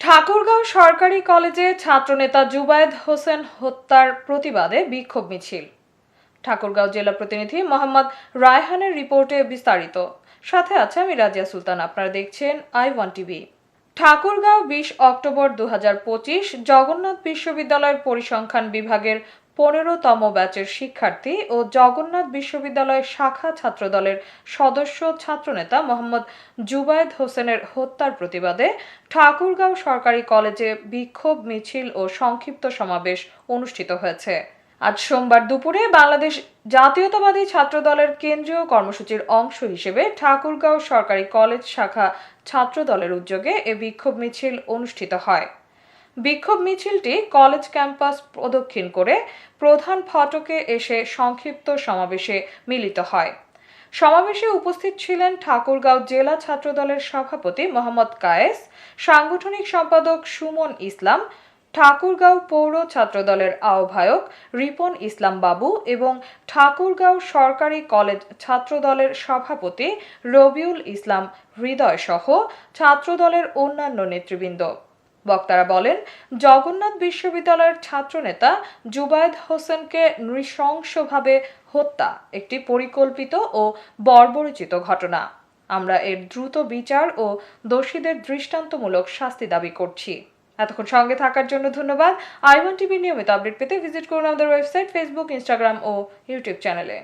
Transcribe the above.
ঠাকুরগাঁও সরকারি কলেজে ছাত্রনেতা জুবায়েদ হোসেন হত্যার প্রতিবাদে বিক্ষোভ মিছিল। ঠাকুরগাঁও জেলা প্রতিনিধি মোহাম্মদ রায়হানের রিপোর্টে বিস্তারিত। সাথে আছে আমি রাজিয়া সুলতান। আপনারা দেখছেন I1 TV. Thakurgaon 20 October 2025 Jagannath বিশ্ববিদ্যালয়ের পরিসংখ্যান বিভাগের 15তম ব্যাচের শিক্ষার্থী ও জগন্নাথ বিশ্ববিদ্যালয়ের শাখা ছাত্রদলের সদস্য ছাত্রনেতা মোহাম্মদ জুবায়েদ হোসেনের হত্যার প্রতিবাদে ঠাকুরগাঁও সরকারি কলেজে বিক্ষোভ মিছিল ও সংক্ষিপ্ত সমাবেশ অনুষ্ঠিত হয়েছে। আজ সোমবার দুপুরে বাংলাদেশ জাতীয়তাবাদী ছাত্রদলের কেন্দ্রীয় কর্মসূচির অংশ হিসেবে ঠাকুরগাঁও সরকারি কলেজ শাখা ছাত্রদলের উদ্যোগে এ বিক্ষোভ মিছিল অনুষ্ঠিত হয়। বিক্ষোভ মিছিলটি কলেজ ক্যাম্পাস প্রদক্ষিণ করে প্রধান ফটকে এসে সংক্ষিপ্ত সমাবেশে মিলিত হয়। সমাবেশে উপস্থিত ছিলেন ঠাকুরগাঁও জেলা ছাত্রদলের সভাপতি মোহাম্মদ কায়েস, সাংগঠনিক সম্পাদক সুমন ইসলাম, ঠাকুরগাঁও পৌর ছাত্রদলের আহ্বায়ক রিপন ইসলাম বাবু এবং ঠাকুরগাঁও সরকারি কলেজ ছাত্রদলের সভাপতি রবিউল ইসলাম হৃদয় সহ ছাত্রদলের অন্যান্য নেতৃবৃন্দ। বক্তারা বলেন, জগন্নাথ বিশ্ববিদ্যালয়ের ছাত্রনেতা জুবায়েদ হোসেনকে নৃশংসভাবে হত্যা একটি পরিকল্পিত ও বর্বরোচিত ঘটনা। আমরা এর দ্রুত বিচার ও দোষীদের দৃষ্টান্তমূলক শাস্তি দাবি করছি। এতক্ষণ সঙ্গে থাকার জন্য ধন্যবাদ। I1 টিভি নিয়মিত আপডেট পেতে ভিজিট করুন আমাদের ওয়েবসাইট, ফেসবুক, ইনস্টাগ্রাম ও ইউটিউব চ্যানেলে।